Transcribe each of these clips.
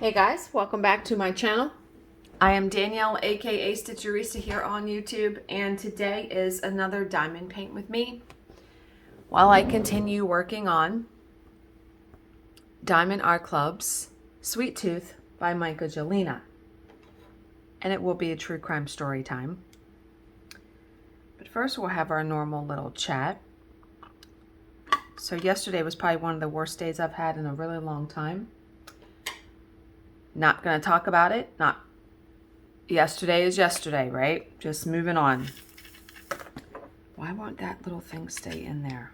Hey guys, welcome back to my channel. I am Danielle, aka Stitcherista here on YouTube, and today is another diamond paint with me while I continue working on Diamond Art Club's Sweet Tooth by Micah Jelena. And it will be a true crime story time. But first we'll have our normal little chat. So yesterday was probably one of the worst days I've had in a really long time. Not going to talk about it. Not yesterday is yesterday, right? Just moving on. Why won't that little thing stay in there?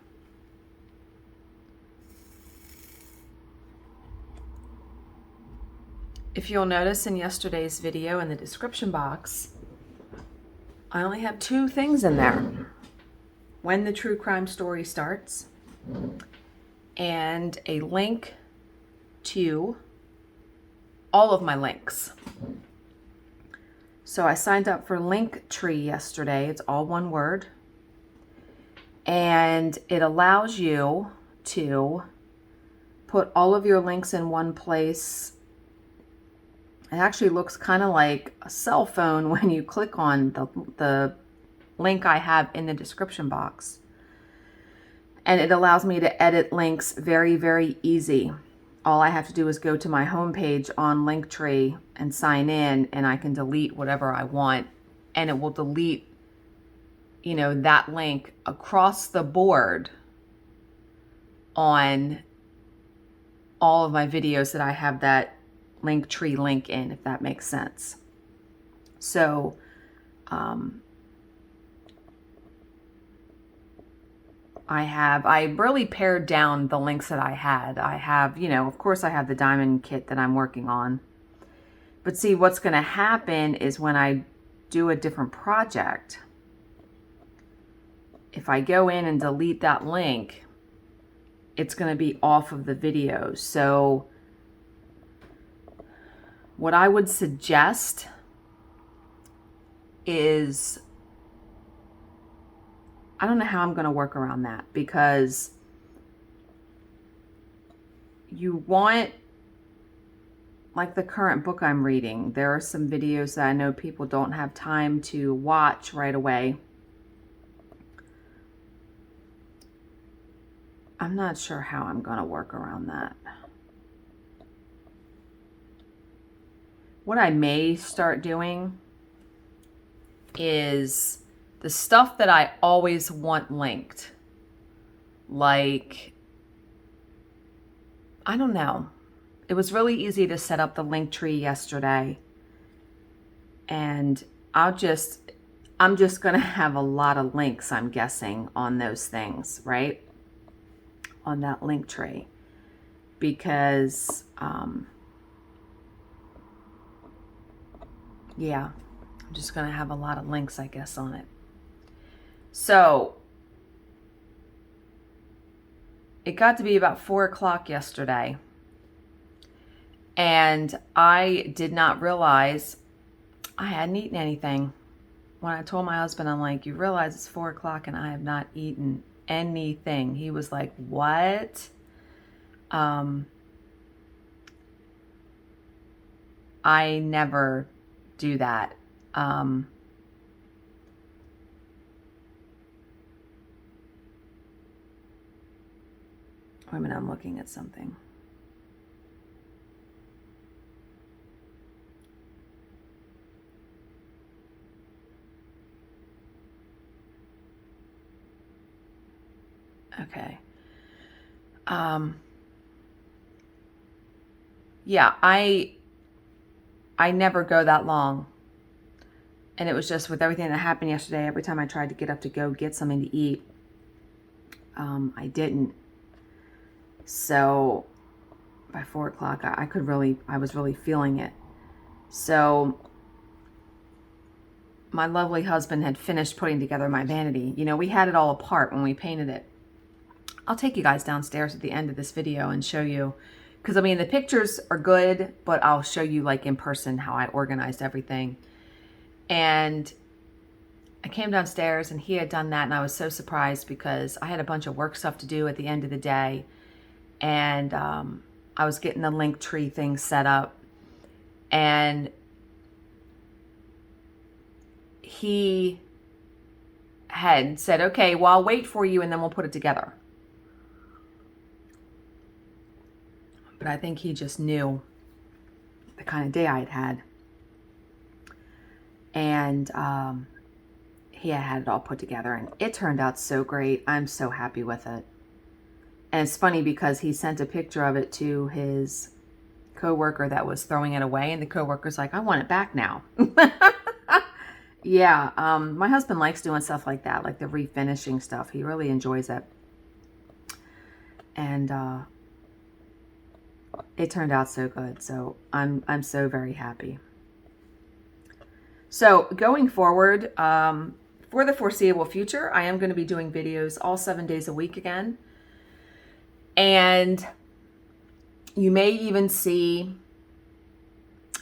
If you'll notice in yesterday's video in the description box, I only have two things in there. When the true crime story starts, and a link to all of my links. So I signed up for Linktree yesterday. It's all one word. And it allows you to put all of your links in one place. It actually looks kind of like a cell phone when you click on the link I have in the description box. And it allows me to edit links very, very easy. All I have to do is go to my homepage on Linktree and sign in, and I can delete whatever I want, and it will delete, that link across the board on all of my videos that I have that Linktree link in, if that makes sense. So, I really pared down the links that I had. I have, of course I have the diamond kit that I'm working on. But see, what's going to happen is when I do a different project, if I go in and delete that link, it's going to be off of the video. So what I would suggest is, I don't know how I'm going to work around that, because you want, like the current book I'm reading, there are some videos that I know people don't have time to watch right away. I'm not sure how I'm going to work around that. What I may start doing is the stuff that I always want linked. Like, I don't know. It was really easy to set up the Linktree yesterday. And I'm just going to have a lot of links, I'm guessing, on those things, right? On that Linktree. Because, yeah, I'm just going to have a lot of links, I guess, on it. So it got to be about 4 o'clock yesterday, and I did not realize I hadn't eaten anything. When I told my husband, I'm like, you realize it's 4 o'clock and I have not eaten anything. He was like, what? I never do that. Wait a minute, I'm looking at something. Okay. Yeah, I never go that long. And it was just with everything that happened yesterday, every time I tried to get up to go get something to eat, I didn't. So by 4 o'clock, I was really feeling it. So my lovely husband had finished putting together my vanity. We had it all apart when we painted it. I'll take you guys downstairs at the end of this video and show you, because the pictures are good, but I'll show you like in person how I organized everything. And I came downstairs and he had done that, and I was so surprised because I had a bunch of work stuff to do at the end of the day. And I was getting the Linktree thing set up. And he had said, okay, well, I'll wait for you and then we'll put it together. But I think he just knew the kind of day I had had. And he had it all put together, and it turned out so great. I'm so happy with it. And it's funny because he sent a picture of it to his coworker that was throwing it away, and the coworker's like, I want it back now. Yeah, my husband likes doing stuff like that, like the refinishing stuff. He really enjoys it. And it turned out so good. So I'm so very happy. So going forward, for the foreseeable future, I am going to be doing videos all 7 days a week again. And you may even see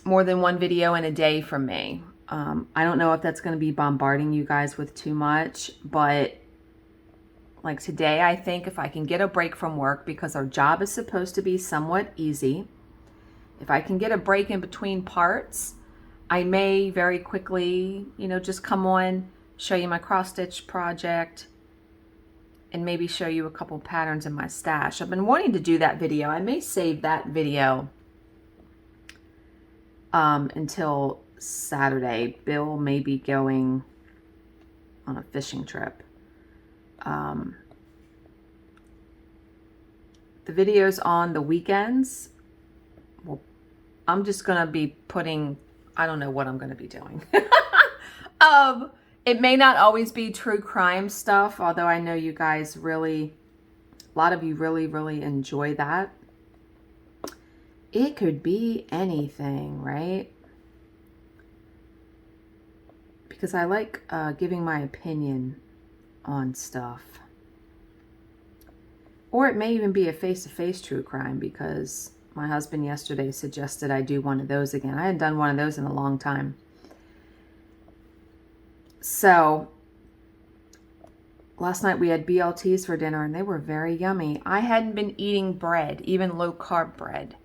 more than one video in a day from me. I don't know if that's going to be bombarding you guys with too much, but like today, I think if I can get a break from work, because our job is supposed to be somewhat easy, if I can get a break in between parts, I may very quickly, just come on, show you my cross stitch project, and maybe show you a couple patterns in my stash. I've been wanting to do that video. I may save that video until Saturday. Bill may be going on a fishing trip. The videos on the weekends, well, I'm just going to be putting, I don't know what I'm going to be doing. It may not always be true crime stuff, although I know you guys really, a lot of you really, really enjoy that. It could be anything, right? Because I like giving my opinion on stuff. Or it may even be a face-to-face true crime, because my husband yesterday suggested I do one of those again. I hadn't done one of those in a long time. So last night we had BLTs for dinner, and they were very yummy. I hadn't been eating bread, even low-carb bread.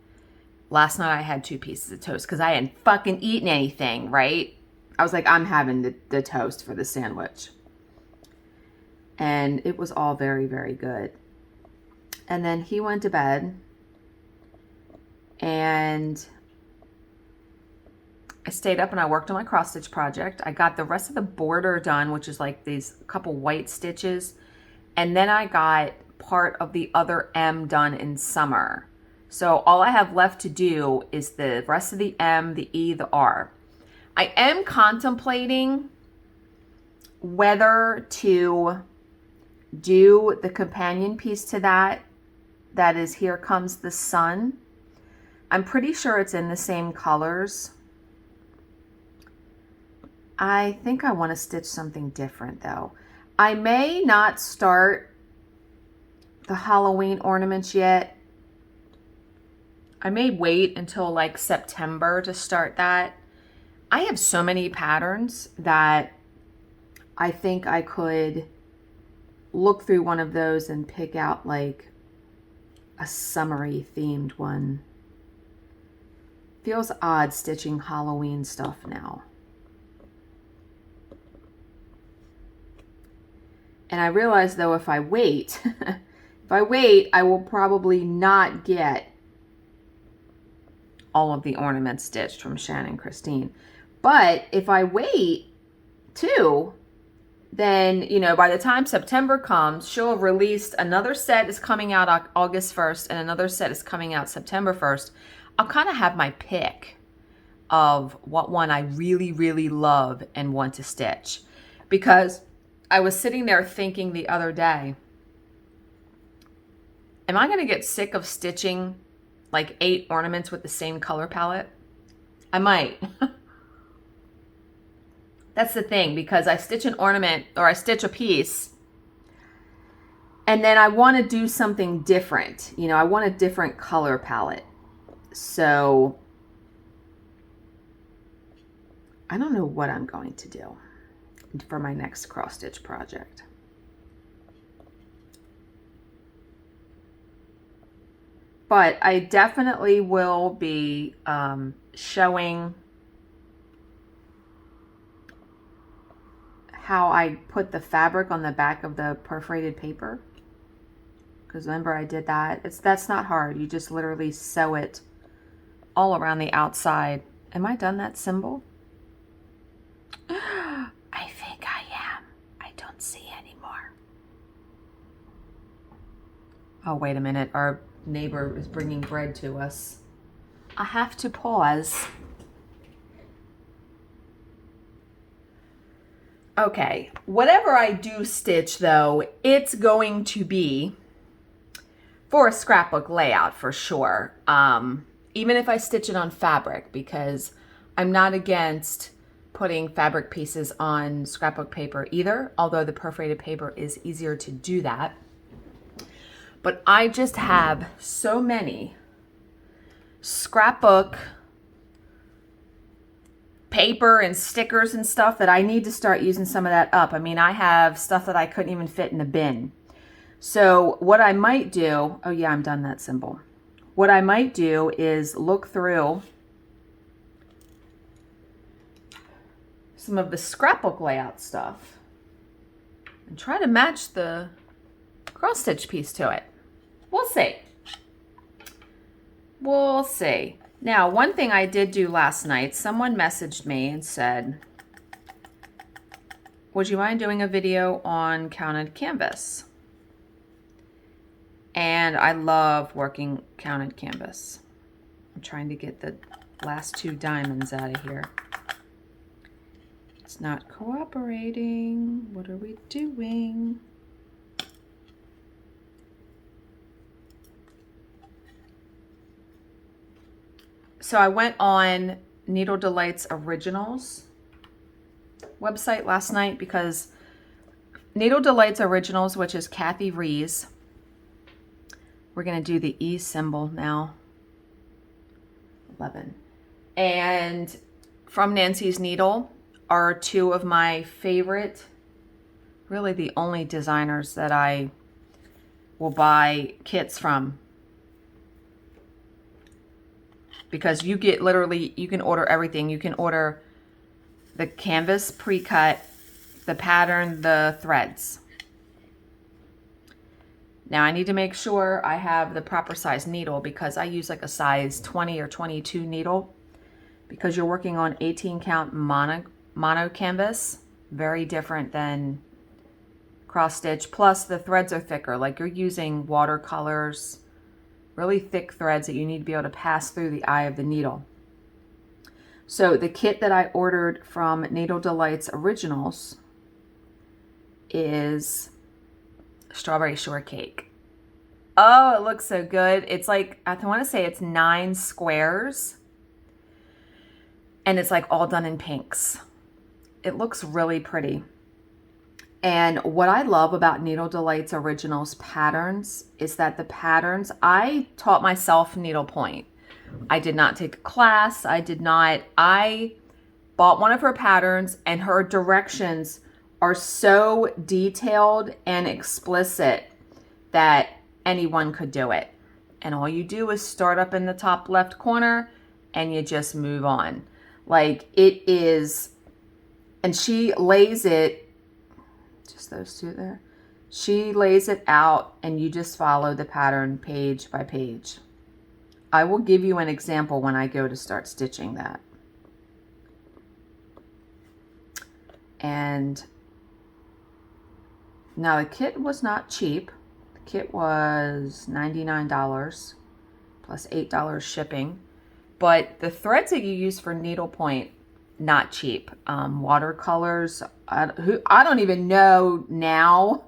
Last night I had 2 pieces of toast because I hadn't fucking eaten anything, right? I was like, I'm having the toast for the sandwich. And it was all very, very good. And then he went to bed, and I stayed up and I worked on my cross stitch project. I got the rest of the border done, which is like these couple white stitches. And then I got part of the other M done in summer. So all I have left to do is the rest of the M, the E, the R. I am contemplating whether to do the companion piece to that is Here Comes the Sun. I'm pretty sure it's in the same colors. I think I want to stitch something different though. I may not start the Halloween ornaments yet. I may wait until like September to start that. I have so many patterns that I think I could look through one of those and pick out like a summery themed one. Feels odd stitching Halloween stuff now. And I realize though, if I wait, I will probably not get all of the ornaments stitched from Shannon Christine. But if I wait too, then, by the time September comes, she'll have released another set is coming out August 1st and another set is coming out September 1st. I'll kind of have my pick of what one I really, really love and want to stitch. Because I was sitting there thinking the other day, am I going to get sick of stitching like 8 ornaments with the same color palette? I might. That's the thing, because I stitch an ornament or I stitch a piece and then I want to do something different. I want a different color palette. So I don't know what I'm going to do for my next cross stitch project. But I definitely will be showing how I put the fabric on the back of the perforated paper. Because remember I did that. That's not hard. You just literally sew it all around the outside. Am I done that symbol? I think I am. I don't see anymore. Oh, wait a minute. Our neighbor is bringing bread to us. I have to pause. Okay, whatever I do stitch though, it's going to be for a scrapbook layout for sure. Even if I stitch it on fabric, because I'm not against putting fabric pieces on scrapbook paper either, although the perforated paper is easier to do that. But I just have so many scrapbook paper and stickers and stuff that I need to start using some of that up. I mean, I have stuff that I couldn't even fit in a bin. So what I might do, oh yeah, I'm done that symbol. What I might do is look through some of the scrapbook layout stuff and try to match the cross stitch piece to it. We'll see. We'll see. Now, one thing I did do last night, someone messaged me and said, would you mind doing a video on counted canvas? And I love working counted canvas. I'm trying to get the last 2 diamonds out of here. It's not cooperating. What are we doing? So I went on Needle Delight's Originals website last night because Needle Delight's Originals, which is Kathy Rees, we're going to do the E symbol now, 11. And From Nancy's Needle are 2 of my favorite, really the only designers that I will buy kits from. Because you get literally, you can order everything. You can order the canvas pre-cut, the pattern, the threads. Now I need to make sure I have the proper size needle because I use like a size 20 or 22 needle because you're working on 18 count mono canvas. Very different than cross stitch. Plus the threads are thicker. Like you're using watercolors, really thick threads that you need to be able to pass through the eye of the needle. So the kit that I ordered from Needle Delight's Originals is Strawberry Shortcake. Oh, it looks so good. It's like, I want to say it's 9 squares and it's like all done in pinks. It looks really pretty. And what I love about Needle Delight's Originals patterns is that the patterns, I taught myself needlepoint. I did not take a class. I bought one of her patterns and her directions are so detailed and explicit that anyone could do it. And all you do is start up in the top left corner and you just move on. Like it is, and she lays it, just those 2 there. She lays it out and you just follow the pattern page by page. I will give you an example when I go to start stitching that. And now the kit was not cheap. The kit was $99 plus $8 shipping. But the threads that you use for needlepoint, not cheap. Watercolors, I don't even know now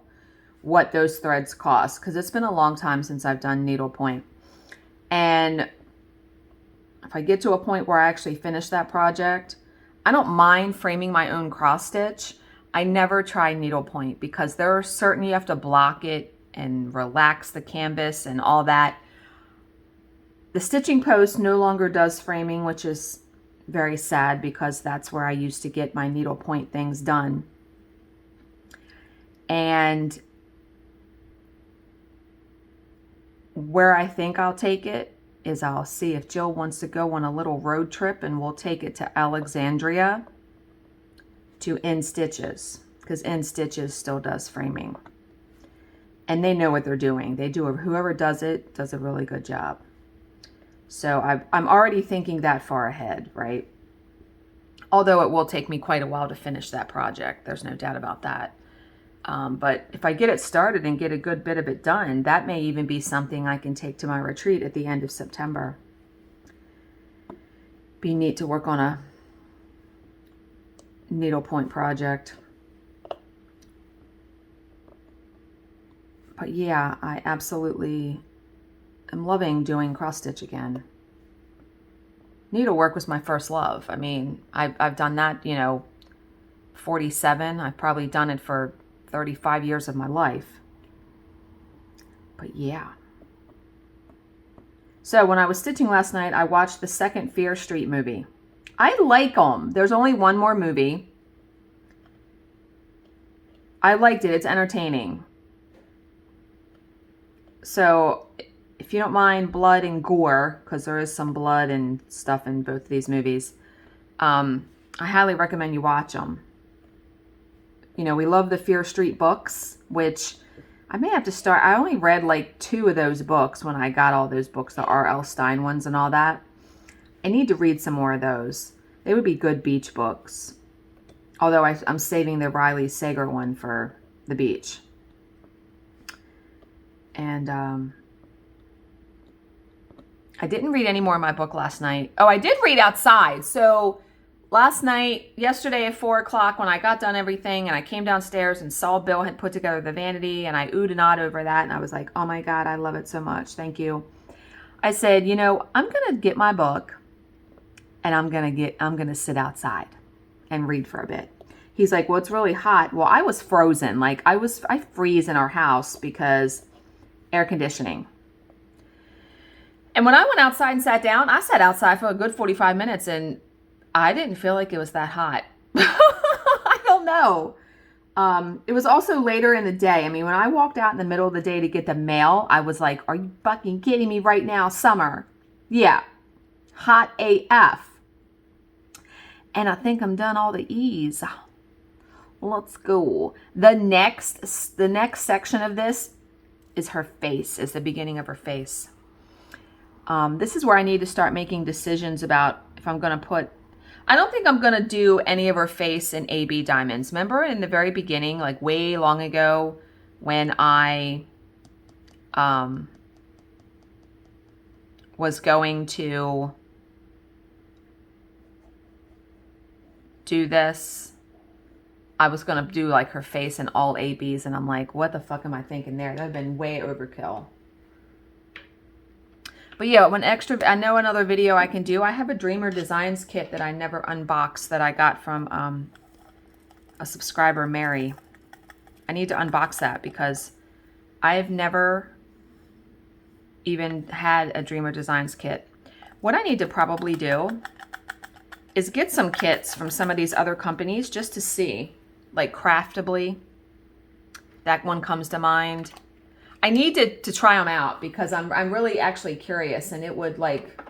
what those threads cost because it's been a long time since I've done needlepoint. And if I get to a point where I actually finish that project, I don't mind framing my own cross stitch. I never try needlepoint because there are certain, you have to block it and relax the canvas and all that. The Stitching Post no longer does framing, which is very sad because that's where I used to get my needlepoint things done. And where I think I'll take it is I'll see if Jill wants to go on a little road trip, and we'll take it to Alexandria to In Stitches, because In Stitches still does framing. And they know what they're doing. They do, whoever does it does a really good job. So I'm already thinking that far ahead, right? Although it will take me quite a while to finish that project. There's no doubt about that. But if I get it started and get a good bit of it done, that may even be something I can take to my retreat at the end of September. Be neat to work on a needlepoint project. But yeah, I absolutely am loving doing cross stitch again. Needlework was my first love. I mean, I've done that, you know, 47. I've probably done it for 35 years of my life. But yeah. So when I was stitching last night, I watched the second Fear Street movie. I like them. There's only one more movie. I liked it. It's entertaining. So if you don't mind blood and gore, because there is some blood and stuff in both of these movies, I highly recommend you watch them. You know, we love the Fear Street books, which I may have to start. I only read like 2 of those books when I got all those books, the R.L. Stine ones and all that. I need to read some more of those. They would be good beach books. Although I'm saving the Riley Sager one for the beach. And I didn't read any more of my book last night. Oh, I did read outside. So last night, yesterday at 4 o'clock, when I got done everything and I came downstairs and saw Bill had put together the vanity, and I oohed and ahed over that, and I was like, oh my God, I love it so much. Thank you. I said, you know, I'm going to get my book and I'm going to sit outside and read for a bit. He's like, well, it's really hot. Well, I was frozen. Like I freeze in our house because air conditioning. And when I went outside and sat down, I sat outside for a good 45 minutes and I didn't feel like it was that hot. I don't know. It was also later in the day. I mean, when I walked out in the middle of the day to get the mail, I was like, are you fucking kidding me right now? Summer. Yeah. Hot AF. And I think I'm done all the E's. Let's go. The next section of this is her face, is the beginning of her face. This is where I need to start making decisions about if I'm going to put, I don't think I'm going to do any of her face in AB diamonds. Remember in the very beginning, like way long ago, when I was going to do this, I was going to do like her face in all ABs, and I'm like, what the fuck am I thinking there? That would have been way overkill. But yeah, I know another video I can do. I have a Dreamer Designs kit that I never unboxed that I got from a subscriber, Mary. I need to unbox that because I have never even had a Dreamer Designs kit. What I need to probably do is get some kits from some of these other companies just to see, like Craftably. That one comes to mind. I need to try them out because I'm really actually curious, and it would like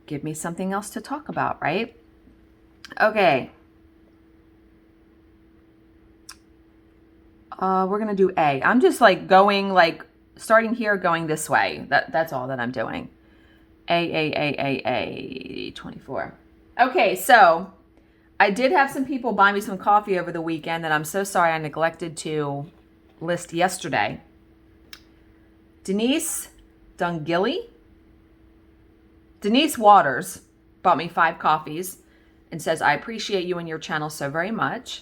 give me something else to talk about, right? Okay. We're going to do A. I'm just like going like starting here, going this way. That's all that I'm doing. A 24. Okay, so I did have some people buy me some coffee over the weekend that I'm so sorry I neglected to list yesterday. Denise Waters bought me 5 coffees and says, I appreciate you and your channel so very much.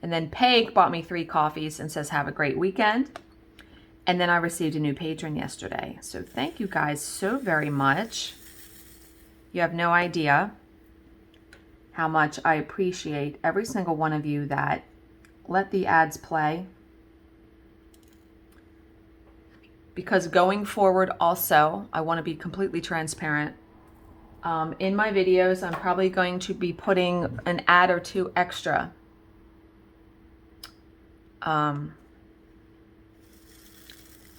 And then Peg bought me 3 coffees and says, have a great weekend. And then I received a new patron yesterday. So thank you guys so very much. You have no idea how much I appreciate every single one of you that let the ads play. Because going forward also, I want to be completely transparent. In my videos, I'm probably going to be putting an ad or 2 extra.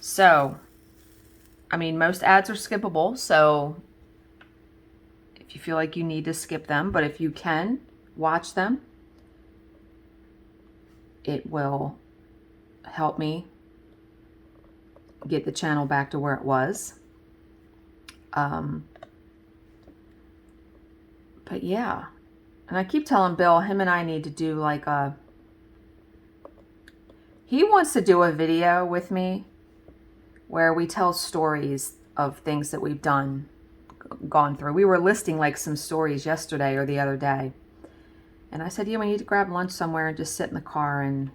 So, I mean, most ads are skippable, so if you feel like you need to skip them, but if you can watch them, it will help me get the channel back to where it was. But yeah, and I keep telling Bill, him and I need to do like he wants to do a video with me where we tell stories of things that we've gone through. We were listing like some stories yesterday or the other day. And I said, yeah, we need to grab lunch somewhere and just sit in the car and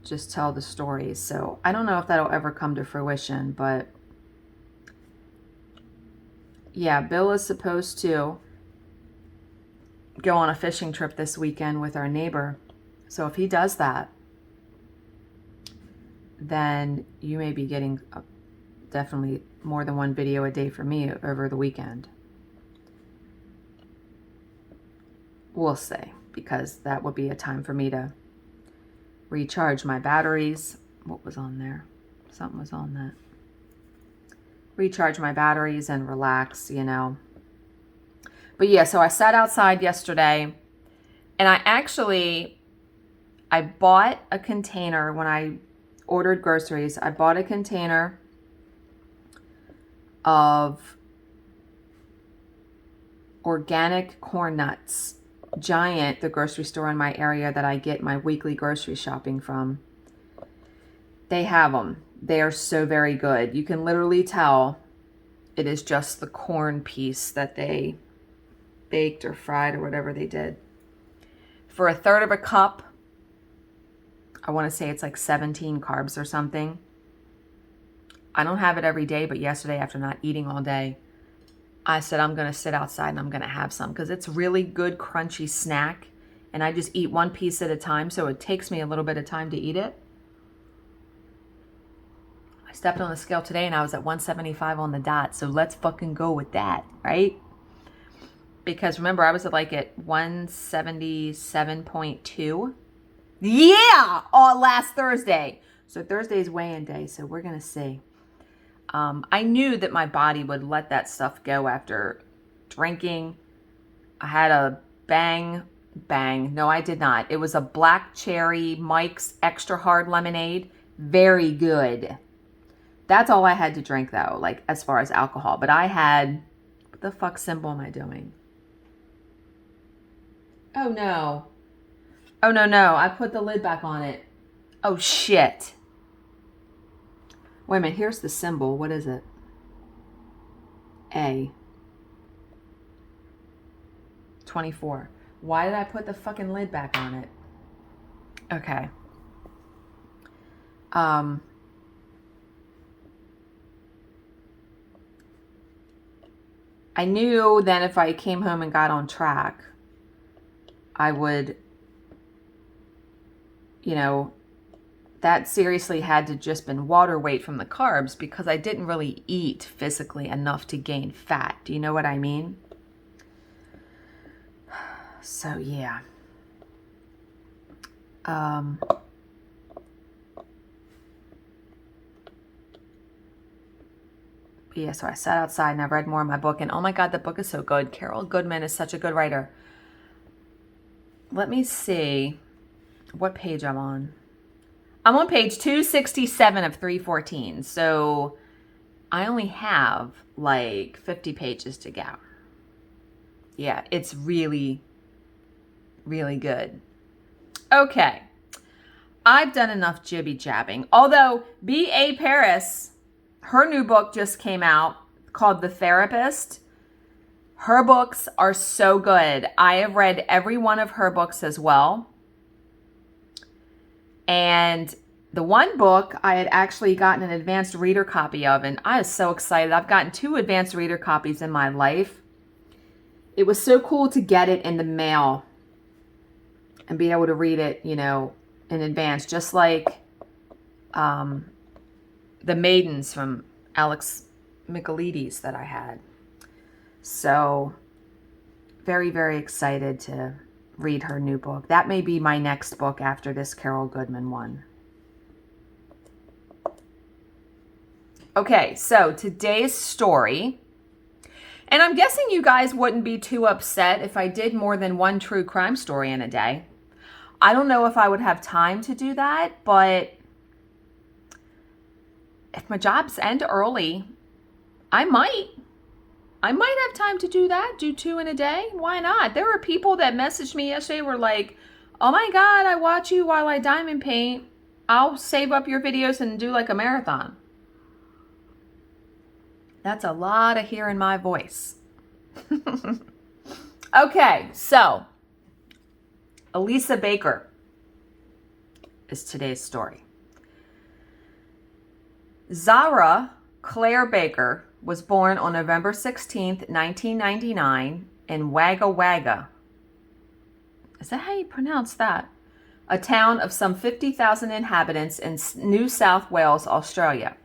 just tell the stories. So I don't know if that'll ever come to fruition, but yeah, Bill is supposed to go on a fishing trip this weekend with our neighbor. So if he does that, then you may be getting definitely more than one video a day from me over the weekend. We'll see, because that would be a time for me to recharge my batteries. What was on there? Something was on that. Recharge my batteries and relax, you know. But yeah, so I sat outside yesterday, and I bought a container when I ordered groceries. I bought a container of organic corn nuts. Giant, the grocery store in my area that I get my weekly grocery shopping from. They have them. They are so very good. You can literally tell it is just the corn piece that they baked or fried or whatever they did. For a third of a cup, I want to say it's like 17 carbs or something. I don't have it every day, but yesterday after not eating all day, I said I'm going to sit outside and I'm going to have some because it's really good crunchy snack. And I just eat one piece at a time, so it takes me a little bit of time to eat it. I stepped on the scale today and I was at 175 on the dot, so let's fucking go with that, right? Because remember, I was at 177.2. Yeah, last Thursday. So Thursday's weigh-in day, so we're going to see. I knew that my body would let that stuff go after drinking. I had a bang. No, I did not. It was a black cherry Mike's extra hard lemonade. Very good. That's all I had to drink though, like as far as alcohol. But I had, what the fuck symbol am I doing? Oh no. Oh no. I put the lid back on it. Oh shit. Wait a minute, here's the symbol. What is it? A. 24. Why did I put the fucking lid back on it? Okay. I knew then if I came home and got on track, I would, you know, that seriously had to just been water weight from the carbs because I didn't really eat physically enough to gain fat. Do you know what I mean? So yeah. Yeah, so I sat outside and I read more of my book, and oh my God, the book is so good. Carol Goodman is such a good writer. Let me see what page I'm on. I'm on page 267 of 314. So I only have like 50 pages to go. Yeah, it's really, really good. Okay. I've done enough jibby jabbing. Although B.A. Paris, her new book just came out called The Therapist. Her books are so good. I have read every one of her books as well. And the one book I had actually gotten an advanced reader copy of, and I was so excited. I've gotten 2 advanced reader copies in my life. It was so cool to get it in the mail and be able to read it, you know, in advance, just like The Maidens from Alex Michaelides that I had. So very, very excited to read her new book. That may be my next book after this Carol Goodman one. Okay, so today's story, and I'm guessing you guys wouldn't be too upset if I did more than one true crime story in a day. I don't know if I would have time to do that, but if my jobs end early, I might have time to do that, do 2 in a day. Why not? There were people that messaged me yesterday, were like, oh my God, I watch you while I diamond paint. I'll save up your videos and do like a marathon. That's a lot of hearing my voice. Okay, so Elisa Baker is today's story. Zara Claire Baker was born on November 16th, 1999 in Wagga Wagga. Is that how you pronounce that? A town of some 50,000 inhabitants in New South Wales, Australia.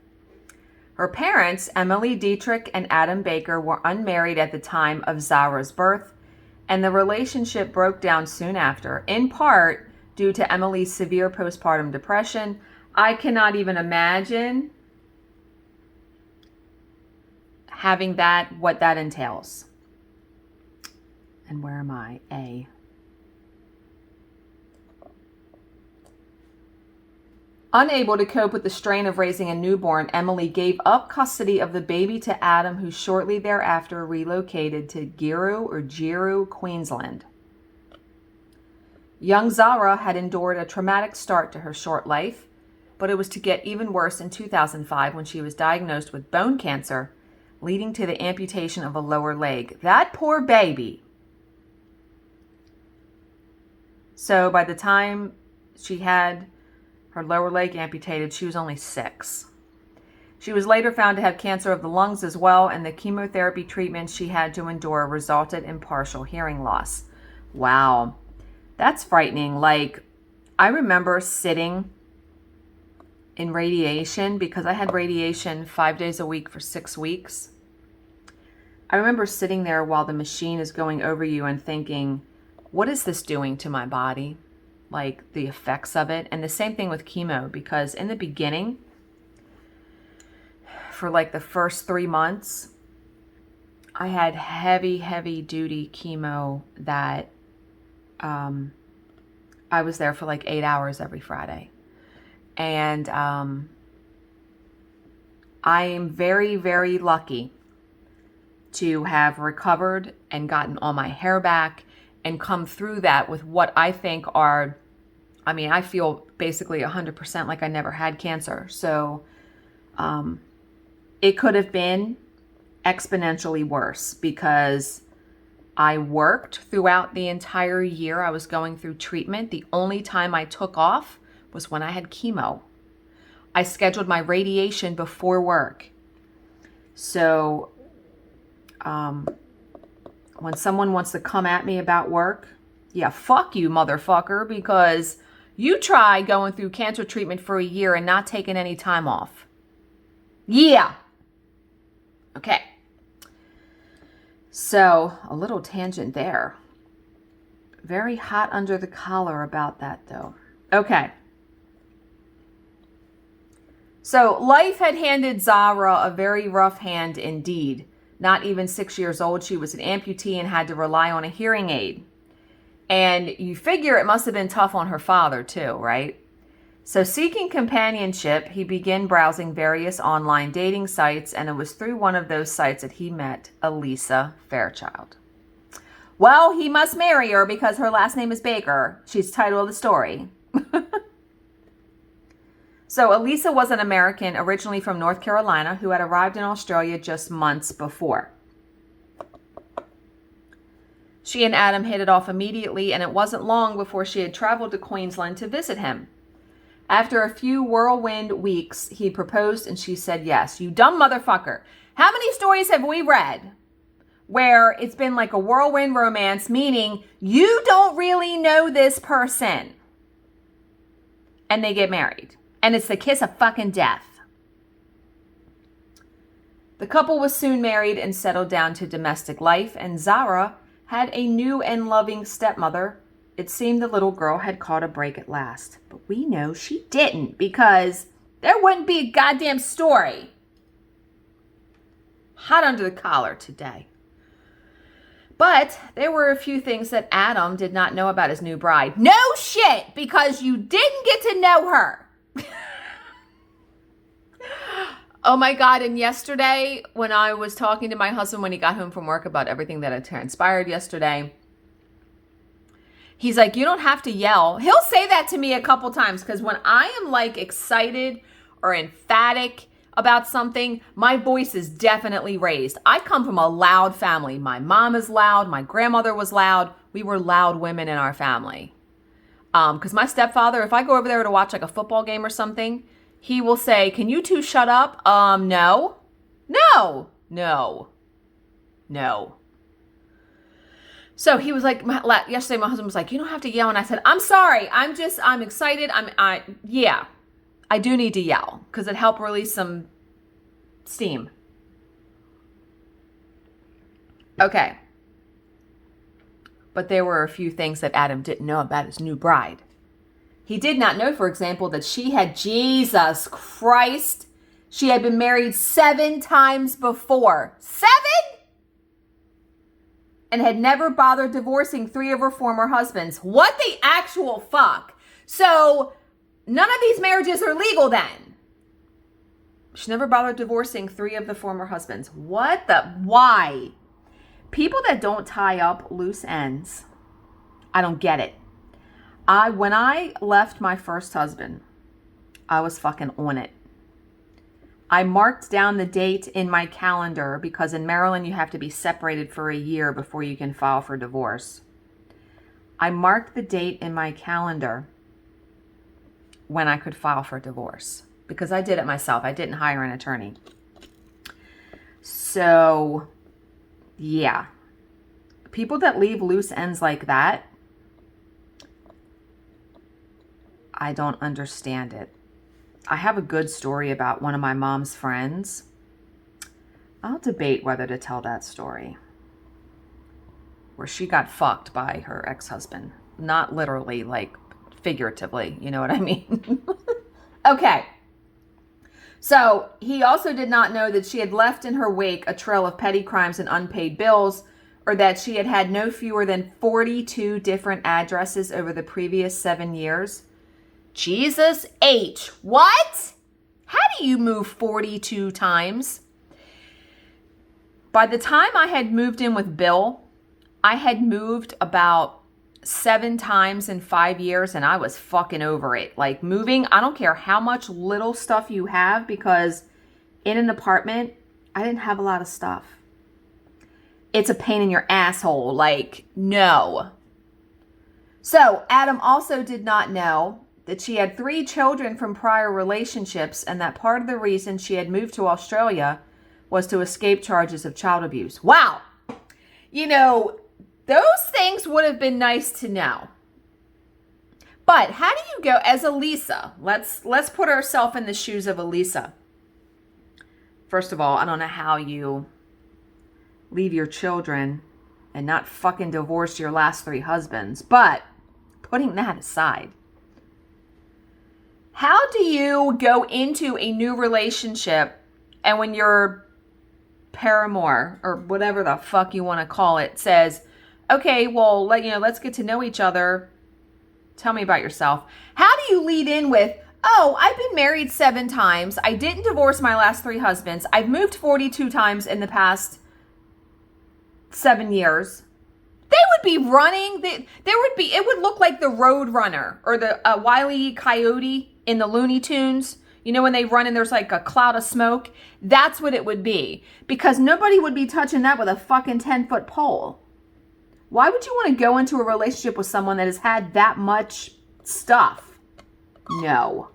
Her parents, Emily Dietrich and Adam Baker, were unmarried at the time of Zara's birth, and the relationship broke down soon after, in part due to Emily's severe postpartum depression. I cannot even imagine having that, what that entails. And where am I? A. Unable to cope with the strain of raising a newborn, Emily gave up custody of the baby to Adam, who shortly thereafter relocated to Giru, Queensland. Young Zara had endured a traumatic start to her short life, but it was to get even worse in 2005 when she was diagnosed with bone cancer, leading to the amputation of a lower leg. That poor baby. So by the time she had her lower leg amputated, she was only 6. She was later found to have cancer of the lungs as well, and the chemotherapy treatment she had to endure resulted in partial hearing loss. Wow, that's frightening. Like, I remember sitting in radiation, because I had radiation 5 days a week for 6 weeks. I remember sitting there while the machine is going over you and thinking, what is this doing to my body? Like the effects of it. And the same thing with chemo, because in the beginning, for like the first 3 months, I had heavy duty chemo that I was there for like 8 hours every Friday. And I am very lucky to have recovered and gotten all my hair back and come through that with what I think are, I mean, I feel basically 100% like I never had cancer. So it could have been exponentially worse, because I worked throughout the entire year I was going through treatment. The only time I took off was when I had chemo. I scheduled my radiation before work. So when someone wants to come at me about work, yeah, fuck you, motherfucker, because you try going through cancer treatment for a year and not taking any time off. Yeah. Okay. So, a little tangent there. Very hot under the collar about that, though. Okay. So, life had handed Zara a very rough hand indeed. Not even 6 years old, she was an amputee and had to rely on a hearing aid. And you figure it must have been tough on her father too, right? So seeking companionship, he began browsing various online dating sites, and it was through one of those sites that he met Elisa Fairchild. Well, he must marry her because her last name is Baker. She's the title of the story. So Elisa was an American originally from North Carolina who had arrived in Australia just months before. She and Adam hit it off immediately, and it wasn't long before she had traveled to Queensland to visit him. After a few whirlwind weeks, he proposed and she said yes. You dumb motherfucker. How many stories have we read where it's been like a whirlwind romance, meaning you don't really know this person and they get married? And it's the kiss of fucking death. The couple was soon married and settled down to domestic life, and Zara had a new and loving stepmother. It seemed the little girl had caught a break at last. But we know she didn't, because there wouldn't be a goddamn story hot under the collar today. But there were a few things that Adam did not know about his new bride. No shit, because you didn't get to know her. Oh my God, and yesterday when I was talking to my husband when he got home from work about everything that had transpired yesterday, he's like, you don't have to yell. He'll say that to me a couple times because when I am like excited or emphatic about something, my voice is definitely raised. I come from a loud family. My mom is loud. My grandmother was loud. We were loud women in our family. Because my stepfather, if I go over there to watch like a football game or something, he will say, can you two shut up? No. So he was like, yesterday my husband was like, you don't have to yell. And I said, I'm sorry. I'm excited. Yeah. I do need to yell because it helped release some steam. Okay. But there were a few things that Adam didn't know about his new bride. He did not know, for example, that Jesus Christ, she had been married 7 times before. 7? And had never bothered divorcing 3 of her former husbands. What the actual fuck? So none of these marriages are legal then. She never bothered divorcing 3 of the former husbands. Why? People that don't tie up loose ends, I don't get it. When I left my first husband, I was fucking on it. I marked down the date in my calendar because in Maryland you have to be separated for a year before you can file for divorce. I marked the date in my calendar when I could file for divorce because I did it myself. I didn't hire an attorney. So, yeah. People that leave loose ends like that, I don't understand it. I have a good story about one of my mom's friends. I'll debate whether to tell that story. Where she got fucked by her ex-husband. Not literally, like figuratively. You know what I mean? Okay. So he also did not know that she had left in her wake a trail of petty crimes and unpaid bills, or that she had had no fewer than 42 different addresses over the previous 7 years. Jesus H. What? How do you move 42 times? By the time I had moved in with Bill, I had moved about 7 times in 5 years and I was fucking over it. Like moving, I don't care how much little stuff you have because in an apartment, I didn't have a lot of stuff. It's a pain in your asshole. Like, no. So Adam also did not know that she had 3 children from prior relationships and that part of the reason she had moved to Australia was to escape charges of child abuse. Wow. You know, those things would have been nice to know. But how do you go as Elisa? Let's put ourselves in the shoes of Elisa. First of all, I don't know how you leave your children and not fucking divorce your last 3 husbands. But putting that aside, how do you go into a new relationship and when your paramour or whatever the fuck you want to call it says, okay, well, let's get to know each other. Tell me about yourself. How do you lead in with, oh, I've been married 7 times. I didn't divorce my last 3 husbands. I've moved 42 times in the past 7 years. They would be running. It would look like the Road Runner or the Wile E. Coyote in the Looney Tunes. You know, when they run and there's like a cloud of smoke. That's what it would be. Because nobody would be touching that with a fucking 10-foot pole. Why would you want to go into a relationship with someone that has had that much stuff? No.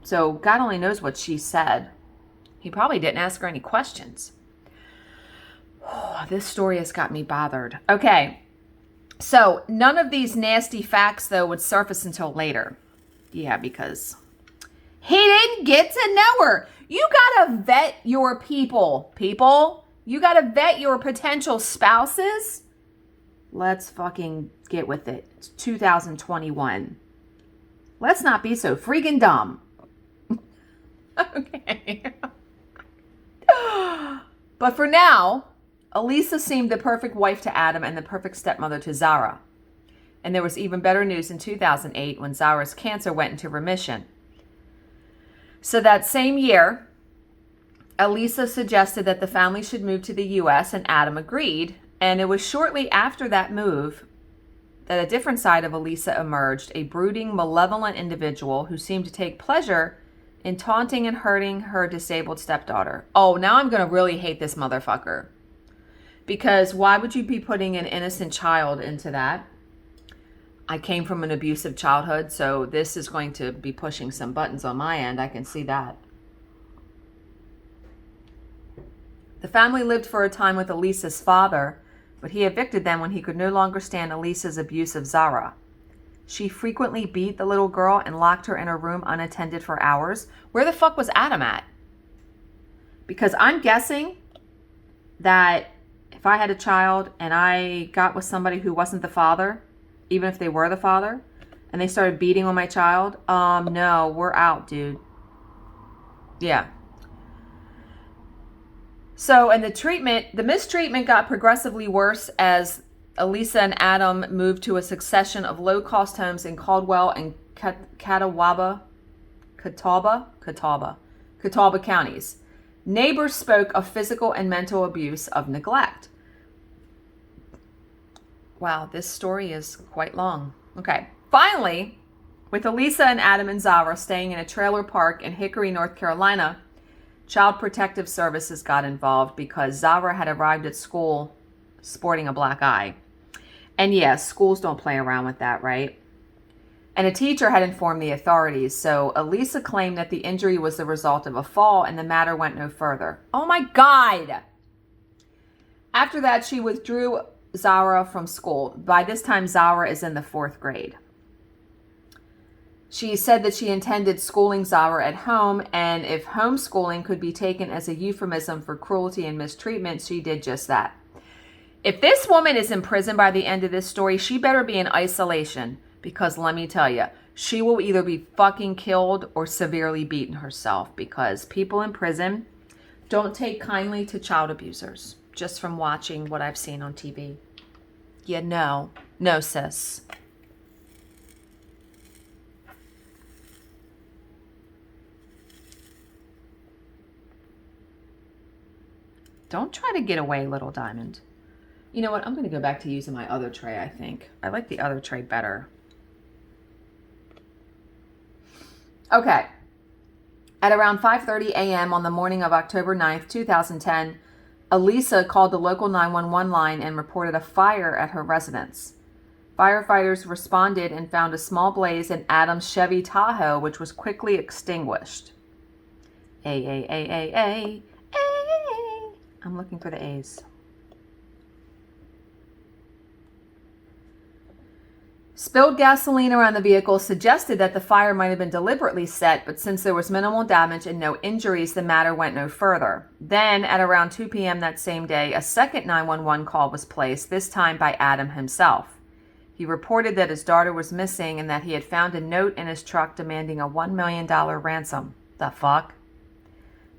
So God only knows what she said. He probably didn't ask her any questions. Oh, this story has got me bothered. Okay. So none of these nasty facts, though, would surface until later. Yeah, because he didn't get to know her. You got to vet your people. You got to vet your potential spouses. Let's fucking get with it. It's 2021. Let's not be so freaking dumb. Okay. But for now, Elisa seemed the perfect wife to Adam and the perfect stepmother to Zara. And there was even better news in 2008 when Zara's cancer went into remission. So that same year, Elisa suggested that the family should move to the U.S. and Adam agreed. And it was shortly after that move that a different side of Elisa emerged, a brooding, malevolent individual who seemed to take pleasure in taunting and hurting her disabled stepdaughter. Oh, now I'm going to really hate this motherfucker. Because why would you be putting an innocent child into that? I came from an abusive childhood, so this is going to be pushing some buttons on my end. I can see that. The family lived for a time with Elisa's father, but he evicted them when he could no longer stand Elisa's abuse of Zara. She frequently beat the little girl and locked her in her room unattended for hours. Where the fuck was Adam at? Because I'm guessing that if I had a child and I got with somebody who wasn't the father, even if they were the father, and they started beating on my child, no, we're out, dude. Yeah. So, and the mistreatment got progressively worse as Elisa and Adam moved to a succession of low-cost homes in Caldwell and Catawba counties. Neighbors spoke of physical and mental abuse of neglect. Wow, this story is quite long. Okay. Finally, with Elisa and Adam and Zara staying in a trailer park in Hickory, North Carolina, Child Protective Services got involved because Zara had arrived at school sporting a black eye. And yes, schools don't play around with that, right? And a teacher had informed the authorities, so Elisa claimed that the injury was the result of a fall and the matter went no further. Oh my God! After that, she withdrew Zara from school. By this time, Zara is in the 4th grade. She said that she intended schooling Zara at home, and if homeschooling could be taken as a euphemism for cruelty and mistreatment, she did just that. If this woman is in prison by the end of this story, she better be in isolation, because let me tell you, she will either be fucking killed or severely beaten herself, because people in prison don't take kindly to child abusers, just from watching what I've seen on TV. Yeah, no, sis. Don't try to get away, little diamond. You know what? I'm going to go back to using my other tray, I think. I like the other tray better. Okay. At around 5:30 a.m. on the morning of October 9th, 2010, Elisa called the local 911 line and reported a fire at her residence. Firefighters responded and found a small blaze in Adam's Chevy Tahoe, which was quickly extinguished. A. I'm looking for the A's. Spilled gasoline around the vehicle suggested that the fire might have been deliberately set, but since there was minimal damage and no injuries, the matter went no further. Then, at around 2 p.m. that same day, a second 911 call was placed, this time by Adam himself. He reported that his daughter was missing and that he had found a note in his truck demanding a $1 million ransom. The fuck?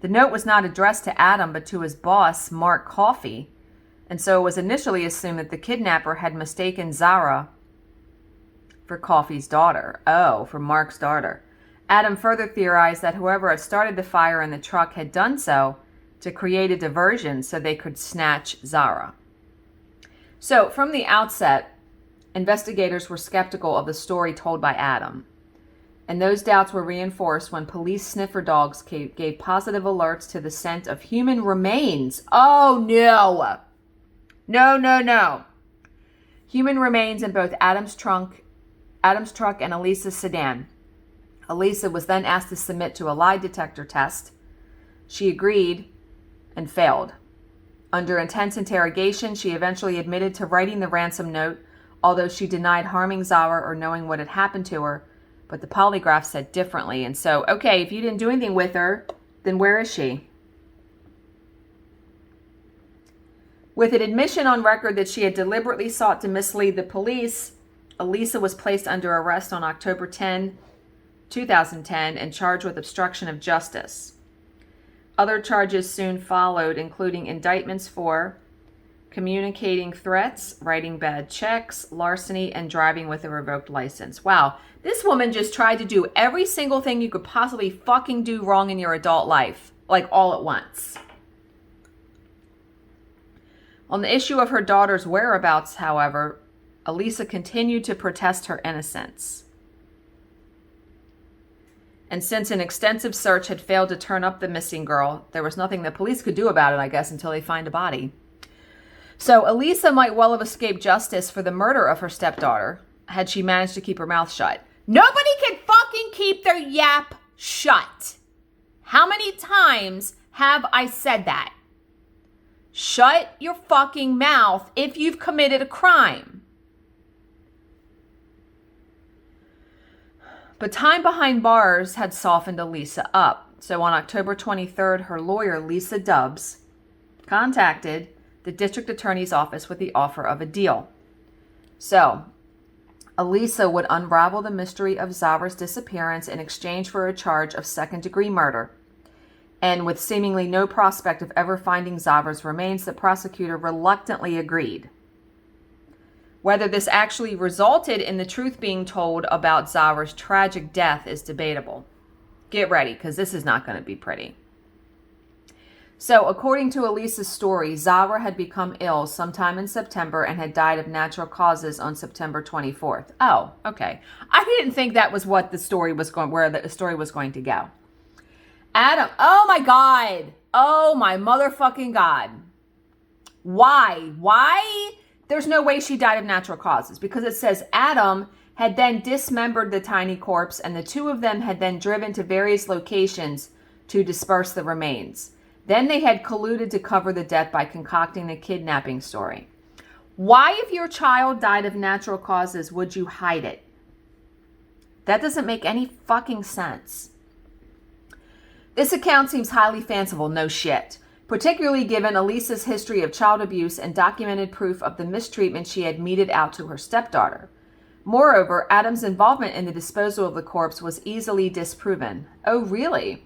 The note was not addressed to Adam, but to his boss, Mark Coffey, and so it was initially assumed that the kidnapper had mistaken Zara for Coffey's daughter. Oh, for Mark's daughter. Adam further theorized that whoever had started the fire in the truck had done so to create a diversion so they could snatch Zara. So, from the outset, investigators were skeptical of the story told by Adam. And those doubts were reinforced when police sniffer dogs gave positive alerts to the scent of human remains. Oh, no. No. Human remains in both Adam's truck and Elisa's sedan. Elisa was then asked to submit to a lie detector test. She agreed and failed. Under intense interrogation, she eventually admitted to writing the ransom note, although she denied harming Zara or knowing what had happened to her. But the polygraph said differently. And so, okay, if you didn't do anything with her, then where is she? With an admission on record that she had deliberately sought to mislead the police, Elisa was placed under arrest on October 10, 2010, and charged with obstruction of justice. Other charges soon followed, including indictments for communicating threats, writing bad checks, larceny, and driving with a revoked license. Wow, this woman just tried to do every single thing you could possibly fucking do wrong in your adult life, like all at once. On the issue of her daughter's whereabouts, however, Elisa continued to protest her innocence. And since an extensive search had failed to turn up the missing girl, there was nothing the police could do about it, I guess, until they find a body. So Elisa might well have escaped justice for the murder of her stepdaughter had she managed to keep her mouth shut. Nobody can fucking keep their yap shut. How many times have I said that? Shut your fucking mouth if you've committed a crime. But time behind bars had softened Elisa up. So on October 23rd, her lawyer, Lisa Dubbs, contacted the district attorney's office with the offer of a deal. So Elisa would unravel the mystery of Zara's disappearance in exchange for a charge of second-degree murder. And with seemingly no prospect of ever finding Zara's remains, the prosecutor reluctantly agreed. Whether this actually resulted in the truth being told about Zara's tragic death is debatable. Get ready, because this is not going to be pretty. So, according to Elisa's story, Zara had become ill sometime in September and had died of natural causes on September 24th. Oh, okay. I didn't think that was what the story was going, where the story was going to go. Adam, oh my God. Oh my motherfucking God. Why? Why? There's no way she died of natural causes, because it says Adam had then dismembered the tiny corpse and the two of them had then driven to various locations to disperse the remains. Then they had colluded to cover the death by concocting the kidnapping story. Why, if your child died of natural causes, would you hide it? That doesn't make any fucking sense. This account seems highly fanciful, no shit. Particularly given Elisa's history of child abuse and documented proof of the mistreatment she had meted out to her stepdaughter. Moreover, Adam's involvement in the disposal of the corpse was easily disproven. Oh, really?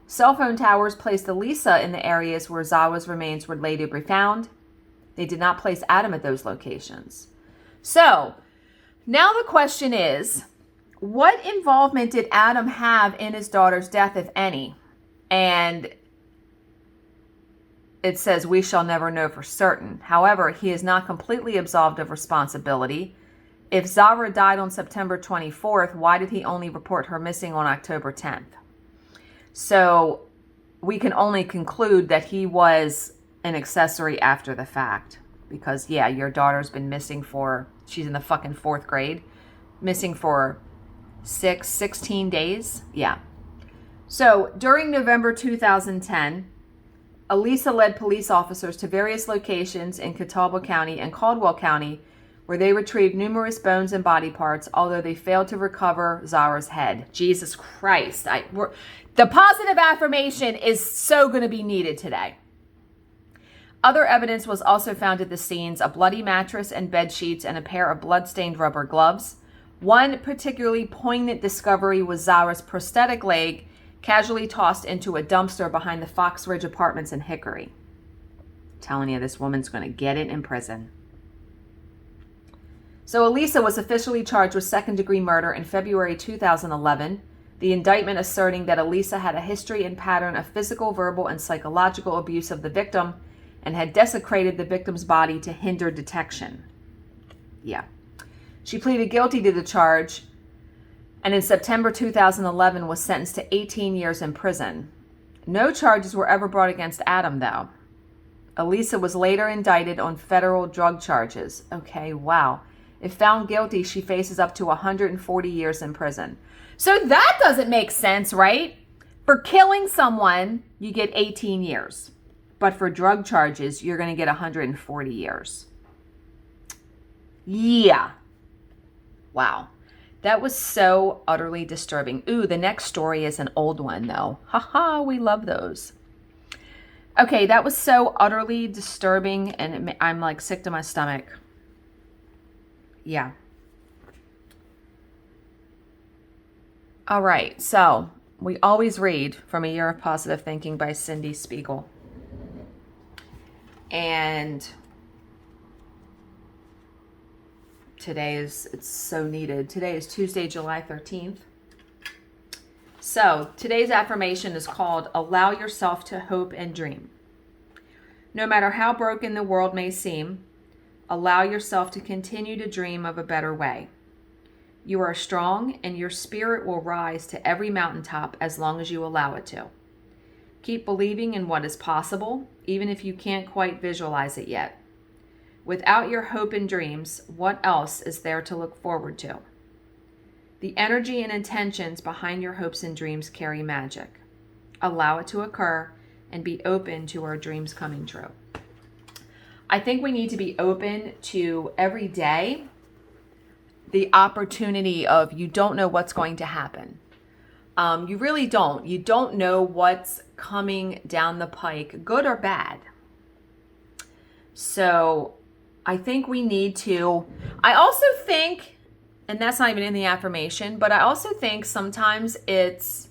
Cell phone towers placed Elisa in the areas where Zara's remains were later be found. They did not place Adam at those locations. So, now the question is, what involvement did Adam have in his daughter's death, if any? And it says, we shall never know for certain. However, he is not completely absolved of responsibility. If Zara died on September 24th, why did he only report her missing on October 10th? So we can only conclude that he was an accessory after the fact. Because, yeah, your daughter's been missing she's in the fucking 4th grade, missing for 16 days. Yeah. So during November 2010, Elisa led police officers to various locations in Catawba County and Caldwell County where they retrieved numerous bones and body parts, although they failed to recover Zara's head. Jesus Christ. The positive affirmation is so going to be needed today. Other evidence was also found at the scenes: a bloody mattress and bed sheets and a pair of blood-stained rubber gloves. One particularly poignant discovery was Zara's prosthetic leg casually tossed into a dumpster behind the Fox Ridge Apartments in Hickory. I'm telling you, this woman's going to get it in prison. So Elisa was officially charged with second-degree murder in February 2011, the indictment asserting that Elisa had a history and pattern of physical, verbal, and psychological abuse of the victim and had desecrated the victim's body to hinder detection. Yeah. She pleaded guilty to the charge and in September 2011 was sentenced to 18 years in prison. No charges were ever brought against Adam, though. Elisa was later indicted on federal drug charges. Okay, wow. If found guilty, she faces up to 140 years in prison. So that doesn't make sense, right? For killing someone, you get 18 years. But for drug charges, you're going to get 140 years. Yeah. Wow. That was so utterly disturbing. Ooh, the next story is an old one, though. Haha, we love those. Okay, that was so utterly disturbing, and I'm like sick to my stomach. Yeah. All right, so we always read from A Year of Positive Thinking by Cindy Spiegel. And it's so needed. Today is Tuesday, July 13th. So today's affirmation is called Allow Yourself to Hope and Dream. No matter how broken the world may seem, allow yourself to continue to dream of a better way. You are strong and your spirit will rise to every mountaintop as long as you allow it to. Keep believing in what is possible, even if you can't quite visualize it yet. Without your hope and dreams, what else is there to look forward to? The energy and intentions behind your hopes and dreams carry magic. Allow it to occur and be open to our dreams coming true. I think we need to be open to every day the opportunity of you don't know what's going to happen. You really don't. You don't know what's coming down the pike, good or bad. So I think we need to, I also think, and that's not even in the affirmation, but I also think sometimes it's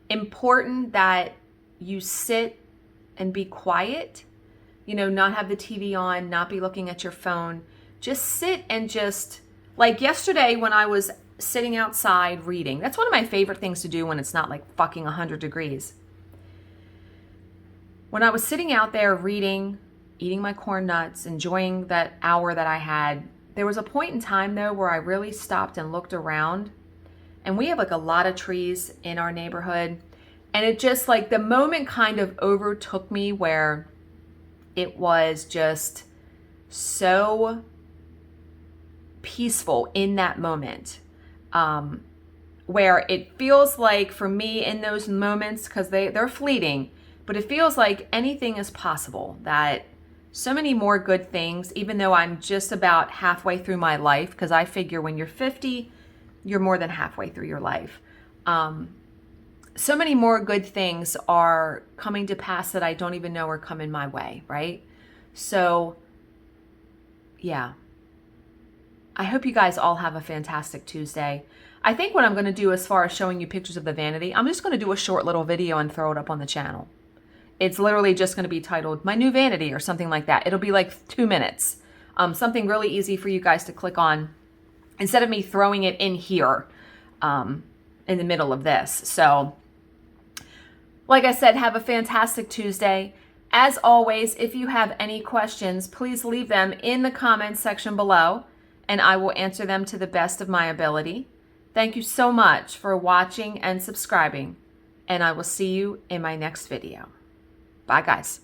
important that you sit and be quiet, not have the TV on, not be looking at your phone. Just sit and just, like yesterday when I was sitting outside reading, that's one of my favorite things to do when it's not like fucking 100 degrees. When I was sitting out there reading, eating my corn nuts, enjoying that hour that I had, there was a point in time though where I really stopped and looked around, and we have like a lot of trees in our neighborhood, and it just like the moment kind of overtook me where it was just so peaceful in that moment, where it feels like for me in those moments, because they're fleeting, but it feels like anything is possible, that so many more good things, even though I'm just about halfway through my life, because I figure when you're 50, you're more than halfway through your life. So many more good things are coming to pass that I don't even know are coming my way, right? So, yeah. I hope you guys all have a fantastic Tuesday. I think what I'm going to do as far as showing you pictures of the vanity, I'm just going to do a short little video and throw it up on the channel. It's literally just going to be titled My New Vanity or something like that. It'll be like 2 minutes. Something really easy for you guys to click on instead of me throwing it in here in the middle of this. So, like I said, have a fantastic Tuesday. As always, if you have any questions, please leave them in the comments section below, and I will answer them to the best of my ability. Thank you so much for watching and subscribing, and I will see you in my next video. Bye, guys.